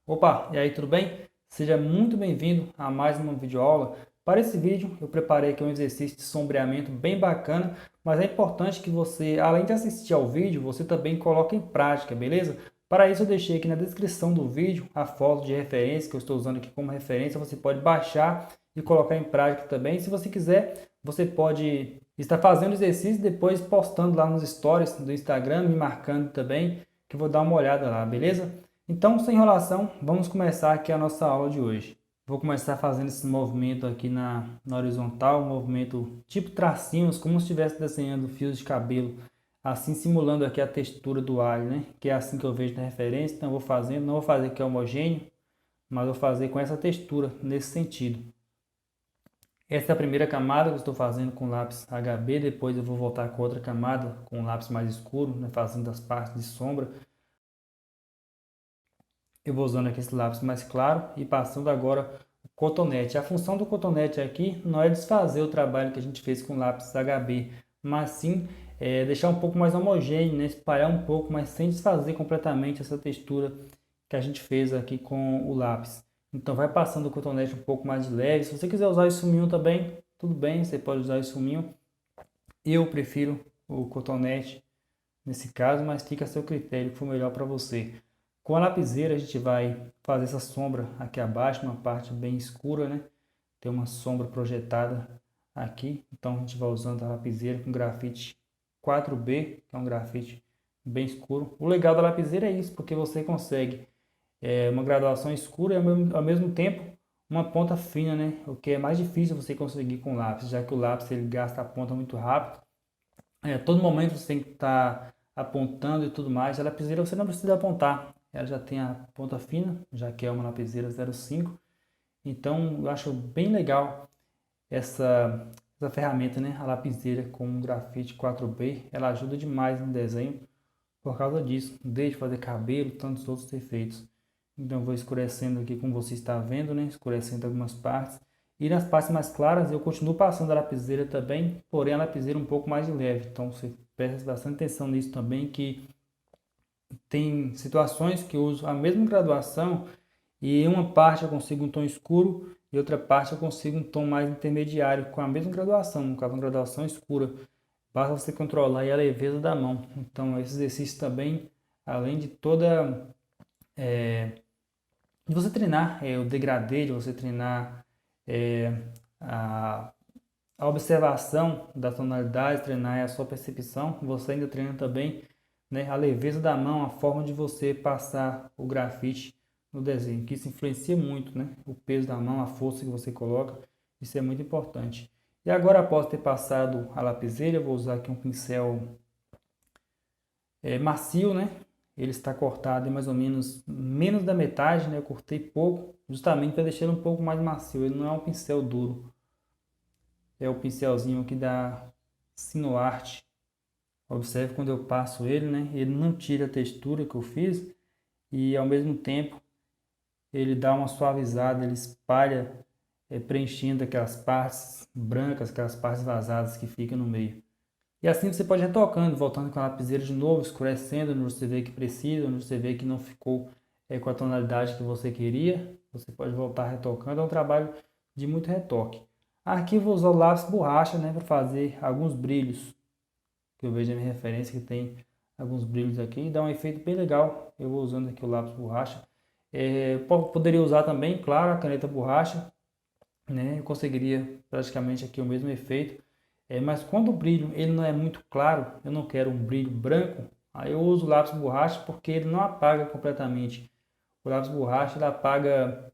Opa, e aí, tudo bem? Seja muito bem-vindo a mais uma videoaula. Para esse vídeo, eu preparei aqui um exercício de sombreamento bem bacana, mas é importante que você, além de assistir ao vídeo, você também coloque em prática, beleza? Para isso, eu deixei aqui na descrição do vídeo a foto de referência que eu estou usando aqui como referência. Você pode baixar e colocar em prática também. Se você quiser, você pode estar fazendo o exercício e depois postando lá nos stories do Instagram, me marcando também, que eu vou dar uma olhada lá, beleza? Então, sem enrolação, vamos começar aqui a nossa aula de hoje. Vou começar fazendo esse movimento aqui na horizontal, um movimento tipo tracinhos, como se estivesse desenhando fios de cabelo, assim simulando aqui a textura do alho, né? Que é assim que eu vejo na referência, então eu vou fazendo, não vou fazer aqui homogêneo, mas vou fazer com essa textura, nesse sentido. Essa é a primeira camada que eu estou fazendo com lápis HB, depois eu vou voltar com outra camada com lápis mais escuro, né? Fazendo as partes de sombra. Eu vou usando aqui esse lápis mais claro e passando agora o cotonete. A função do cotonete aqui não é desfazer o trabalho que a gente fez com o lápis HB, mas sim deixar um pouco mais homogêneo, né? Espalhar um pouco, mas sem desfazer completamente essa textura que a gente fez aqui com o lápis. Então vai passando o cotonete um pouco mais de leve. Se você quiser usar o esfuminho também, tudo bem, você pode usar o esfuminho. Eu prefiro o cotonete nesse caso, mas fica a seu critério, que for melhor para você. Com a lapiseira a gente vai fazer essa sombra aqui abaixo, uma parte bem escura, né? Tem uma sombra projetada aqui, então a gente vai usando a lapiseira com grafite 4B, que é um grafite bem escuro. O legal da lapiseira é isso, porque você consegue uma graduação escura e ao mesmo tempo uma ponta fina, né? O que é mais difícil você conseguir com o lápis, já que o lápis ele gasta a ponta muito rápido. A todo momento você tem que estar apontando e tudo mais. A lapiseira você não precisa apontar, ela já tem a ponta fina, já que é uma lapiseira 05. Então eu acho bem legal essa ferramenta, né? A lapiseira com um grafite 4B, ela ajuda demais no desenho por causa disso, desde fazer cabelo, tantos outros efeitos. Então eu vou escurecendo aqui como você está vendo, né? Escurecendo algumas partes. E nas partes mais claras eu continuo passando a lapiseira também, porém a lapiseira um pouco mais de leve. Então você presta bastante atenção nisso também, que tem situações que eu uso a mesma graduação e em uma parte eu consigo um tom escuro e outra parte eu consigo um tom mais intermediário com a mesma graduação, no caso uma graduação escura. Basta você controlar aí a leveza da mão. Então esse exercício também, além de toda de você treinar o degradê, de você treinar é, a, a observação da tonalidade, treinar a sua percepção, você ainda treina também, né, a leveza da mão, a forma de você passar o grafite no desenho, que isso influencia muito, né, o peso da mão, a força que você coloca, isso é muito importante. E agora, após ter passado a lapiseira, eu vou usar aqui um pincel macio, né? Ele está cortado em mais ou menos da metade, né? Eu cortei pouco, justamente para deixar ele um pouco mais macio. Ele não é um pincel duro, é o pincelzinho aqui da Sinuart. Observe quando eu passo ele, né? Ele não tira a textura que eu fiz e ao mesmo tempo ele dá uma suavizada, ele espalha, preenchendo aquelas partes brancas, aquelas partes vazadas que ficam no meio. E assim você pode ir retocando, voltando com a lapiseira de novo, escurecendo onde você vê que precisa, onde você vê que não ficou com a tonalidade que você queria. Você pode voltar retocando, é um trabalho de muito retoque. Aqui eu vou usar o lápis borracha, né, para fazer alguns brilhos, que eu vejo na minha referência que tem alguns brilhos aqui, e dá um efeito bem legal. Eu vou usando aqui o lápis borracha. Poderia usar também, claro, a caneta borracha, né? Eu conseguiria praticamente aqui o mesmo efeito. Mas quando o brilho ele não é muito claro, eu não quero um brilho branco, aí eu uso o lápis borracha porque ele não apaga completamente. O lápis borracha ele apaga,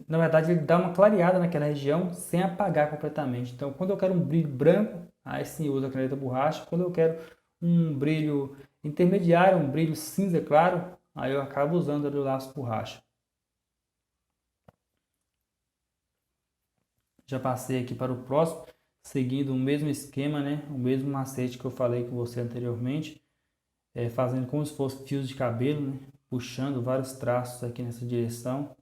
na verdade ele dá uma clareada naquela região sem apagar completamente. Então quando eu quero um brilho branco, aí sim eu uso a caneta borracha. Quando eu quero um brilho intermediário, um brilho cinza claro, aí eu acabo usando o lápis borracha. Já passei aqui para o próximo, seguindo o mesmo esquema, né? O mesmo macete que eu falei com você anteriormente, fazendo como se fosse fios de cabelo, né? Puxando vários traços aqui nessa direção.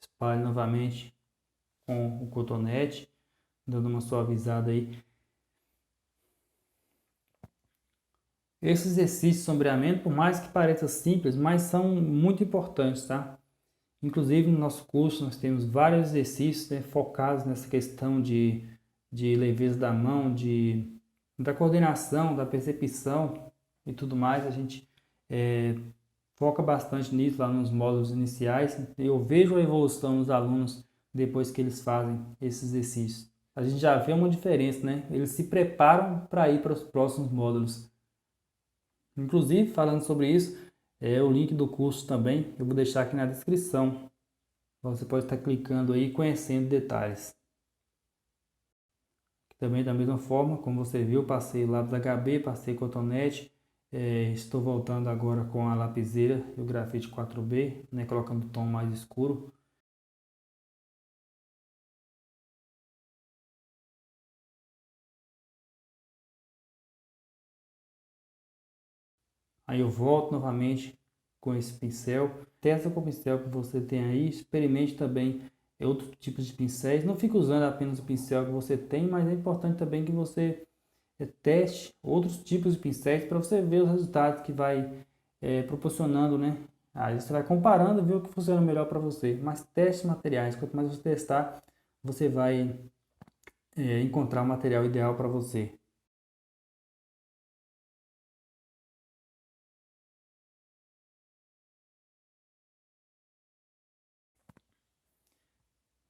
Espalho novamente com o cotonete, dando uma suavizada aí Esses exercícios de sombreamento, por mais que pareça simples, mas são muito importantes, tá? Inclusive no nosso curso nós temos vários exercícios, né, focados nessa questão de leveza da mão, da coordenação, da percepção e tudo mais. A gente foca bastante nisso lá nos módulos iniciais. Eu vejo a evolução dos alunos depois que eles fazem esses exercícios. A gente já vê uma diferença, né? Eles se preparam para ir para os próximos módulos. Inclusive, falando sobre isso, o link do curso também eu vou deixar aqui na descrição. Você pode estar clicando aí e conhecendo detalhes. Também da mesma forma, como você viu, passei o lápis HB, passei cotonete. Estou voltando agora com a lapiseira e o grafite 4B, né, colocando tom mais escuro. Aí eu volto novamente com esse pincel. Testa com o pincel que você tem aí. Experimente também outros tipos de pincéis. Não fique usando apenas o pincel que você tem, mas é importante também que você teste outros tipos de pincéis para você ver os resultados que vai proporcionando, né? Aí você vai comparando e ver o que funciona melhor para você. Mas teste materiais. Quanto mais você testar, você vai encontrar o material ideal para você.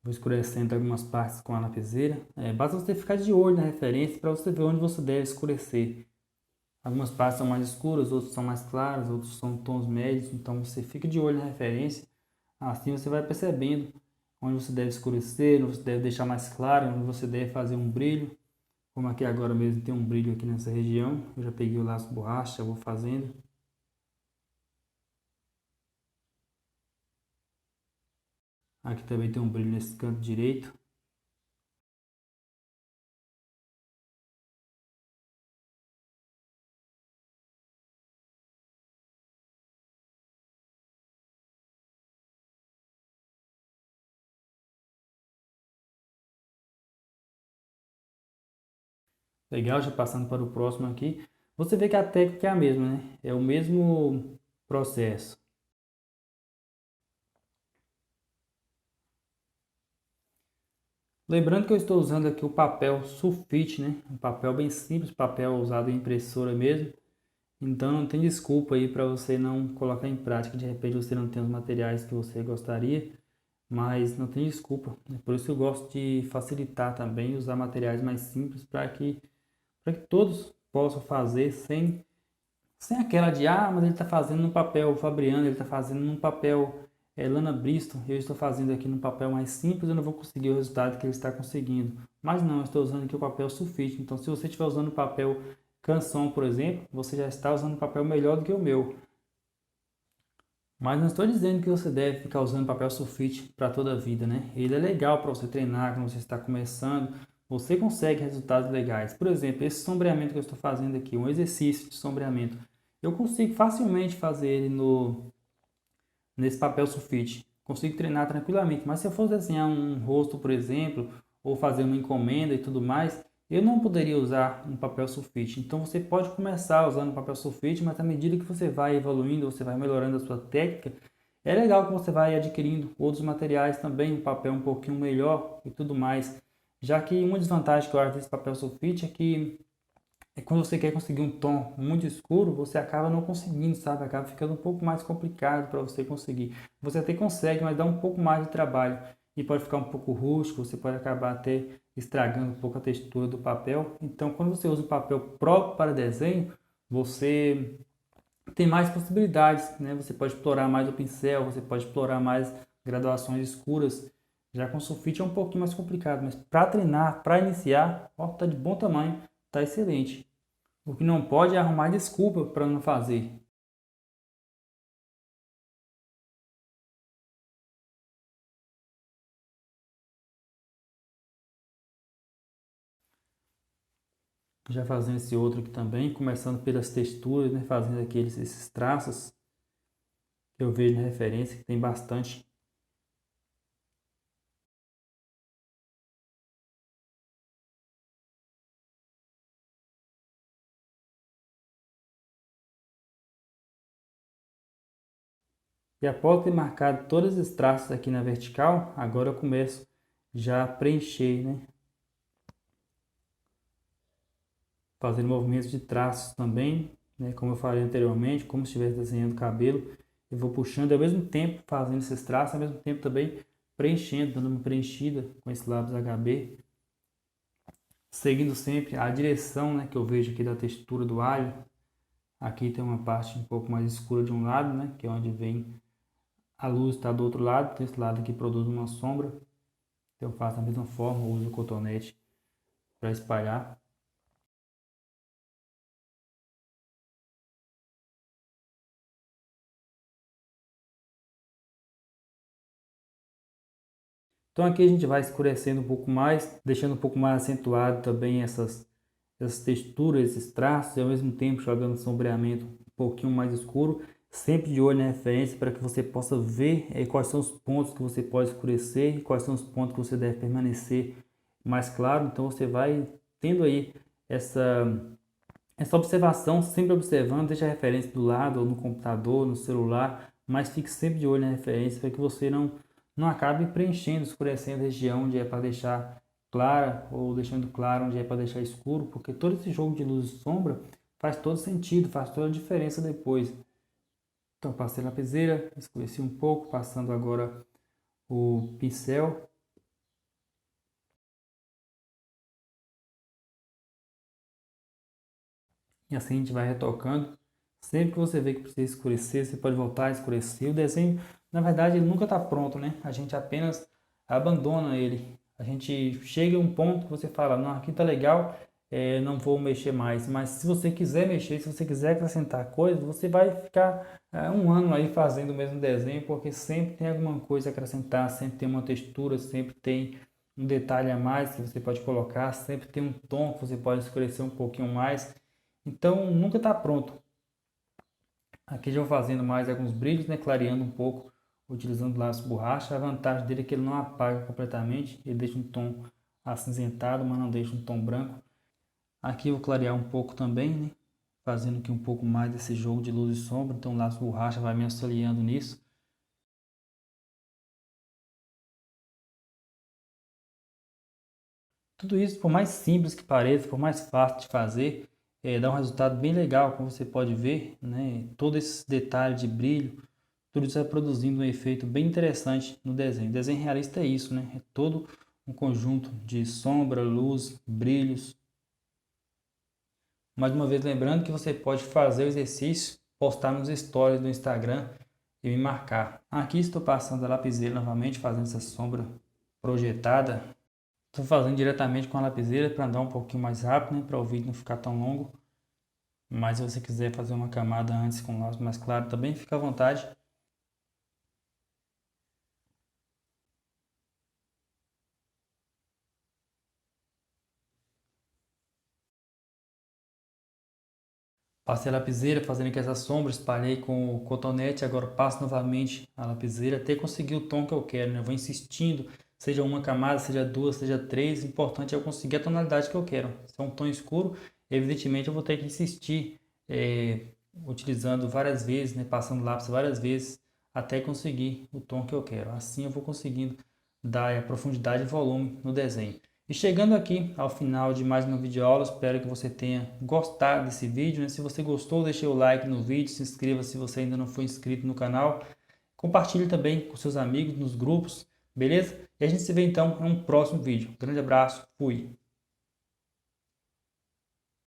Vou escurecendo algumas partes com a lapiseira. Basta você ficar de olho na referência para você ver onde você deve escurecer. Algumas partes são mais escuras, outras são mais claras, outros são tons médios. Então você fica de olho na referência. Assim você vai percebendo onde você deve escurecer, onde você deve deixar mais claro, onde você deve fazer um brilho. Como aqui agora mesmo tem um brilho aqui nessa região. Eu já peguei o laço borracha, vou fazendo. Aqui também tem um brilho nesse canto direito. Legal, já passando para o próximo aqui. Você vê que a técnica é a mesma, né? É o mesmo processo. Lembrando que eu estou usando aqui o papel sulfite, né? Um papel bem simples, papel usado em impressora mesmo. Então não tem desculpa aí para você não colocar em prática. De repente você não tem os materiais que você gostaria, mas não tem desculpa, né? Por isso que eu gosto de facilitar também, usar materiais mais simples para que todos possam fazer sem aquela de, mas ele está fazendo no papel Fabriano, ele está fazendo num papel Lana Bristol, eu estou fazendo aqui no papel mais simples, eu não vou conseguir o resultado que ele está conseguindo. Mas não, eu estou usando aqui o papel sulfite. Então, se você estiver usando o papel Canson, por exemplo, você já está usando um papel melhor do que o meu. Mas não estou dizendo que você deve ficar usando papel sulfite para toda a vida, né? Ele é legal para você treinar quando você está começando. Você consegue resultados legais. Por exemplo, esse sombreamento que eu estou fazendo aqui, um exercício de sombreamento. Eu consigo facilmente fazer ele nesse papel sulfite. Consigo treinar tranquilamente. Mas se eu fosse desenhar um rosto, por exemplo, ou fazer uma encomenda e tudo mais, eu não poderia usar um papel sulfite. Então você pode começar usando papel sulfite, mas à medida que você vai evoluindo, você vai melhorando a sua técnica, é legal que você vai adquirindo outros materiais também, um papel um pouquinho melhor e tudo mais. Já que uma desvantagem que eu acho desse papel sulfite é que quando você quer conseguir um tom muito escuro, você acaba não conseguindo, sabe? Acaba ficando um pouco mais complicado para você conseguir. Você até consegue, mas dá um pouco mais de trabalho e pode ficar um pouco rústico, você pode acabar até estragando um pouco a textura do papel. Então, quando você usa o papel próprio para desenho, você tem mais possibilidades, né? Você pode explorar mais o pincel, você pode explorar mais graduações escuras. Já com sulfite é um pouquinho mais complicado, mas para treinar, para iniciar, ó, tá de bom tamanho, tá excelente. O que não pode é arrumar desculpa para não fazer. Já fazendo esse outro aqui também, começando pelas texturas, né? Fazendo esses traços que eu vejo na referência, que tem bastante. E após ter marcado todos os traços aqui na vertical, agora eu começo já a preencher, né? Fazendo movimentos de traços também, né? Como eu falei anteriormente, como se estivesse desenhando o cabelo. Eu vou puxando ao mesmo tempo, fazendo esses traços, ao mesmo tempo também preenchendo, dando uma preenchida com esse lápis HB. Seguindo sempre a direção, né, que eu vejo aqui da textura do alho. Aqui tem uma parte um pouco mais escura de um lado, né, que é onde vem a luz, está do outro lado. Desse lado aqui produz uma sombra. Então eu faço da mesma forma, uso o cotonete para espalhar. Então aqui a gente vai escurecendo um pouco mais, deixando um pouco mais acentuado também essas texturas, esses traços, e ao mesmo tempo jogando sombreamento um pouquinho mais escuro, sempre de olho na referência para que você possa ver quais são os pontos que você pode escurecer e quais são os pontos que você deve permanecer mais claro. Então você vai tendo aí essa observação, sempre observando, deixa a referência do lado, ou no computador, no celular, mas fique sempre de olho na referência para que você não acabe preenchendo, escurecendo a região onde é para deixar clara ou deixando claro onde é para deixar escuro, porque todo esse jogo de luz e sombra faz todo sentido, faz toda a diferença depois. Então passei a lapiseira, escureci um pouco, passando agora o pincel. E assim a gente vai retocando. Sempre que você vê que precisa escurecer, você pode voltar a escurecer. O desenho, na verdade, ele nunca está pronto, né? A gente apenas abandona ele. A gente chega a um ponto que você fala, não, aqui tá legal, não vou mexer mais. Mas se você quiser mexer, se você quiser acrescentar coisas, você vai ficar um ano aí fazendo o mesmo desenho, porque sempre tem alguma coisa a acrescentar, sempre tem uma textura, sempre tem um detalhe a mais que você pode colocar, sempre tem um tom que você pode escurecer um pouquinho mais. Então, nunca está pronto. Aqui já vou fazendo mais alguns brilhos, né, clareando um pouco, utilizando lápis borracha. A vantagem dele é que ele não apaga completamente, ele deixa um tom acinzentado, mas não deixa um tom branco. Aqui eu vou clarear um pouco também, né, fazendo aqui um pouco mais desse jogo de luz e sombra, então o lápis borracha vai me auxiliando nisso. Tudo isso, por mais simples que pareça, por mais fácil de fazer, dá um resultado bem legal, como você pode ver, né? Todo esse detalhe de brilho, tudo isso vai produzindo um efeito bem interessante no desenho. O desenho realista é isso, né? É todo um conjunto de sombra, luz, brilhos. Mais uma vez lembrando que você pode fazer o exercício, postar nos stories do Instagram e me marcar. Aqui estou passando a lapiseira novamente, fazendo essa sombra projetada. Estou fazendo diretamente com a lapiseira para andar um pouquinho mais rápido, né? Para o vídeo não ficar tão longo. Mas se você quiser fazer uma camada antes com o lápis mais claro também, fica à vontade. Passei a lapiseira fazendo aqui essa sombra, espalhei com o cotonete, agora passo novamente a lapiseira até conseguir o tom que eu quero, né? Eu vou insistindo, seja uma camada, seja duas, seja três, o importante é eu conseguir a tonalidade que eu quero. Se é um tom escuro, evidentemente eu vou ter que insistir, utilizando várias vezes, né? Passando lápis várias vezes, até conseguir o tom que eu quero. Assim eu vou conseguindo dar a profundidade e volume no desenho. E chegando aqui ao final de mais uma videoaula, espero que você tenha gostado desse vídeo, né? Se você gostou, deixe o like no vídeo, se inscreva se você ainda não foi inscrito no canal. Compartilhe também com seus amigos nos grupos, beleza? E a gente se vê então em um próximo vídeo. Grande abraço, fui!